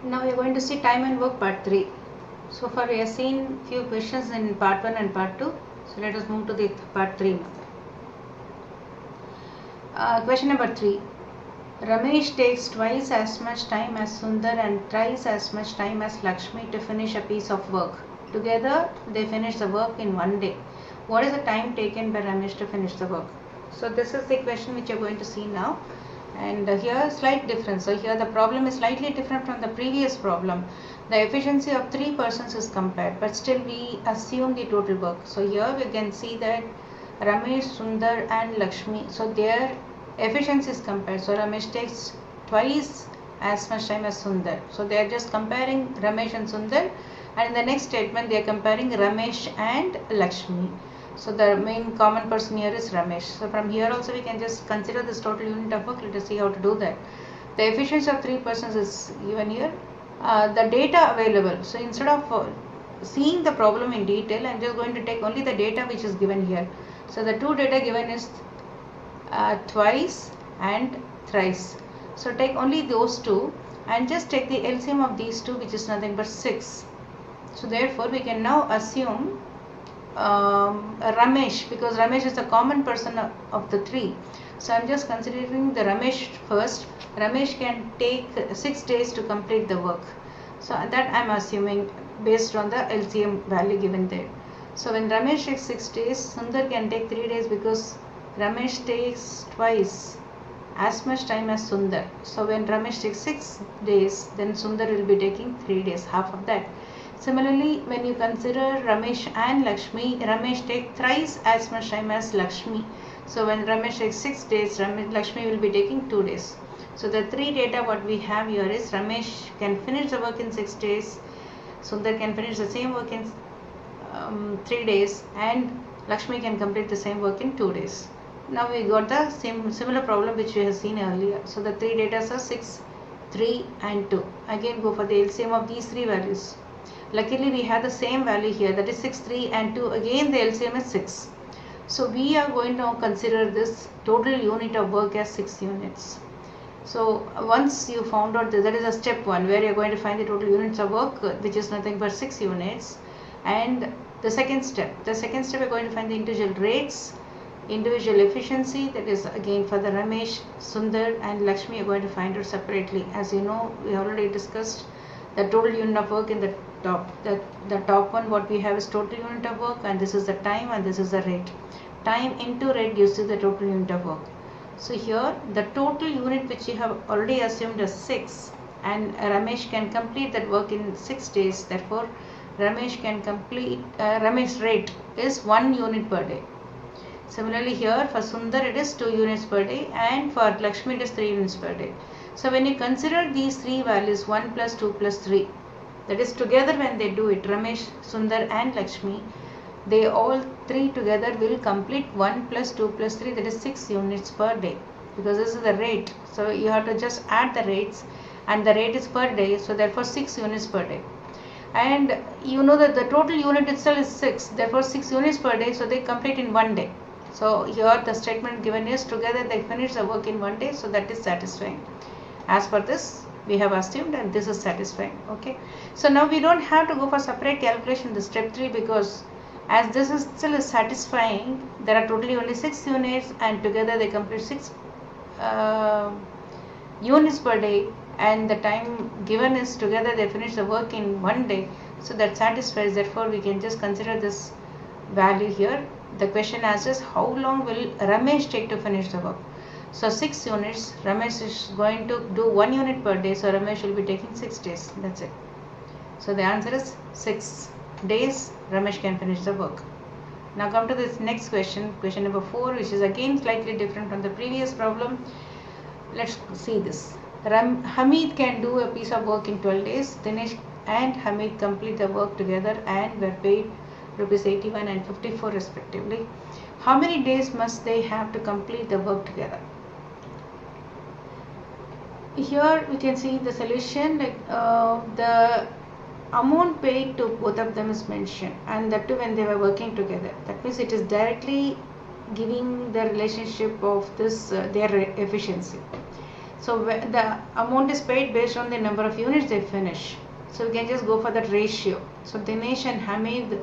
Now we are going to see time and work part 3. So far we have seen few questions in part 1 and part 2. So let us move to the part 3 now. Question number 3. Ramesh takes twice as much time as Sundar and thrice as much time as Lakshmi to finish a piece of work. Together they finish the work in one day. What is the time taken by Ramesh to finish the work? So this is the question which you are going to see now. And here slight difference. So here the problem is slightly different from the previous problem. The efficiency of 3 persons is compared, but still we assume the total work. So here we can see that Ramesh, Sundar and Lakshmi, so their efficiency is compared. So Ramesh takes twice as much time as Sundar. So they are just comparing Ramesh and Sundar, and in the next statement they are comparing Ramesh and Lakshmi. So the main common person here is Ramesh. So from here also we can just consider this total unit of work. Let us see how to do that. The efficiency of 3 persons is given here. The data available. So instead of seeing the problem in detail, I am just going to take only the data which is given here. So the two data given is twice and thrice. So take only those two and just take the LCM of these two, which is nothing but 6. So therefore we can now assume Ramesh, because Ramesh is the common person of the 3. So I am just considering the Ramesh first. Ramesh can take 6 days to complete the work. So that I am assuming based on the LCM value given there. So when Ramesh takes 6 days, Sundar can take 3 days because Ramesh takes twice as much time as Sundar. So when Ramesh takes 6 days, then Sundar will be taking 3 days, half of that. Similarly, when you consider Ramesh and Lakshmi, Ramesh takes thrice as much time as Lakshmi. So when Ramesh takes 6 days, Lakshmi will be taking 2 days. So the 3 data what we have here is Ramesh can finish the work in 6 days, Sundar can finish the same work in 3 days, and Lakshmi can complete the same work in 2 days. Now we got the similar problem which we have seen earlier. So the 3 data are 6, 3 and 2. Again go for the LCM of these 3 values. Luckily we have the same value here, that is 6, 3 and 2. Again the LCM is 6. So we are going to consider this total unit of work as 6 units. So once you found out that is a step 1 where you are going to find the total units of work, which is nothing but 6 units. And the second step we are going to find the individual rates, individual efficiency, that is again for the Ramesh, Sundar and Lakshmi are going to find out separately. As you know, we already discussed the total unit of work in the top. The top one what we have is total unit of work, and this is the time and this is the rate. Time into rate gives you the total unit of work. So here the total unit which you have already assumed as 6, and Ramesh can complete that work in 6 days. Therefore Ramesh can complete, Ramesh rate is 1 unit per day. Similarly here for Sundar it is 2 units per day, and for Lakshmi it is 3 units per day. So when you consider these 3 values, 1 plus 2 plus 3, that is together when they do it, Ramesh, Sundar and Lakshmi, they all 3 together will complete 1 plus 2 plus 3, that is 6 units per day, because this is the rate. So you have to just add the rates, and the rate is per day, so therefore 6 units per day. And you know that the total unit itself is 6, therefore 6 units per day, so they complete in 1 day. So here the statement given is together they finish the work in 1 day, so that is satisfying. As per this we have assumed, and this is satisfying. Okay, so now we don't have to go for separate calculation the step 3, because as this is still is satisfying, there are totally only 6 units and together they complete 6 units per day, and the time given is together they finish the work in 1 day, so that satisfies. Therefore we can just consider this value here. The question asks how long will Ramesh take to finish the work. So 6 units, Ramesh is going to do 1 unit per day, so Ramesh will be taking 6 days, that's it. So the answer is 6 days Ramesh can finish the work. Now come to this next question, question number 4, which is again slightly different from the previous problem. Let's see this. Hamid can do a piece of work in 12 days. Dinesh and Hamid complete the work together and were paid rupees 81 and 54 respectively. How many days must they have to complete the work together? Here we can see the solution, like the amount paid to both of them is mentioned, and that too when they were working together. That means it is directly giving the relationship of this their efficiency. So the amount is paid based on the number of units they finish. So we can just go for that ratio. So Dinesh and Hamid,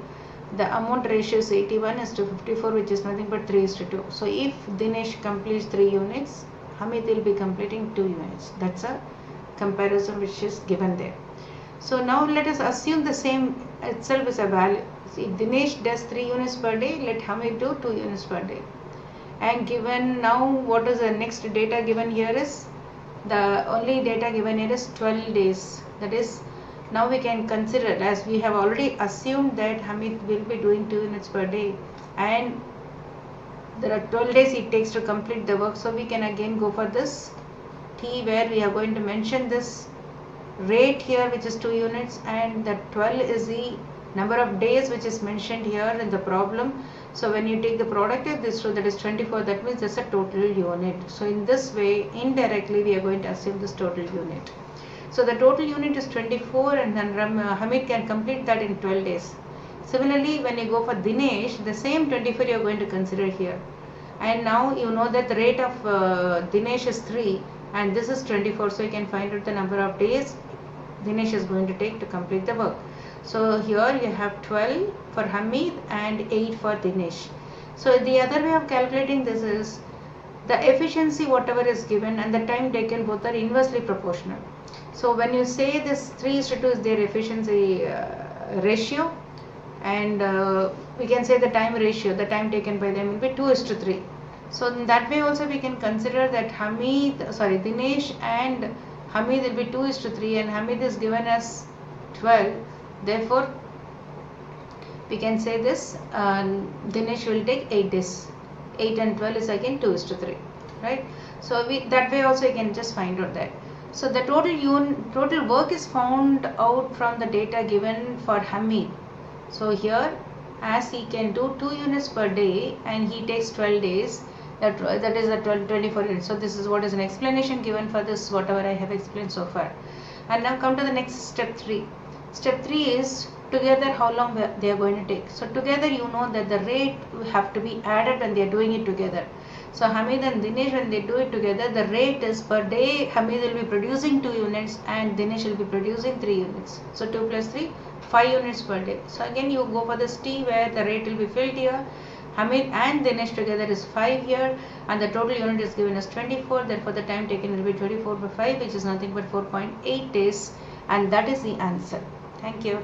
the amount ratio is 81:54, which is nothing but 3:2. So if Dinesh completes 3 units, Hamid will be completing 2 units. That's a comparison which is given there. So now let us assume the same itself is a value. If Dinesh does 3 units per day, let Hamid do 2 units per day. And given now, what is the next data given here is, the only data given here is 12 days. That is, now we can consider, as we have already assumed that Hamid will be doing 2 units per day, and there are 12 days it takes to complete the work. So we can again go for this T, where we are going to mention this rate here, which is 2 units, and the 12 is the number of days which is mentioned here in the problem. So when you take the product of this row, that is 24, that means that's a total unit. So in this way, indirectly we are going to assume this total unit. So the total unit is 24, and then Hamid can complete that in 12 days. Similarly, when you go for Dinesh, the same 24 you are going to consider here. And now you know that the rate of Dinesh is 3 and this is 24, so you can find out the number of days Dinesh is going to take to complete the work. So here you have 12 for Hamid and 8 for Dinesh. So the other way of calculating this is, the efficiency whatever is given and the time taken, both are inversely proportional. So when you say this 3:2 is their efficiency ratio, and we can say the time ratio, the time taken by them will be 2:3. So in that way also we can consider that Dinesh and Hamid will be 2:3, and Hamid is given as 12. Therefore, we can say this Dinesh will take 8 days. 8 and 12 is again 2:3, right? So that way also you can just find out that. So the total work is found out from the data given for Hamid. So here, as he can do 2 units per day and he takes 12 days, that is a 24 units. So this is what is an explanation given for this, whatever I have explained so far. And now come to the next step 3. Step 3 is together how long they are going to take. So together, you know that the rate have to be added when they are doing it together. So Hamid and Dinesh, when they do it together, the rate is per day Hamid will be producing 2 units and Dinesh will be producing 3 units. So 2 plus 3, 5 units per day. So again you go for this T, where the rate will be filled here. Hamid and Dinesh together is 5 here, and the total unit is given as 24. Therefore the time taken will be 24 by 5, which is nothing but 4.8 days, and that is the answer. Thank you.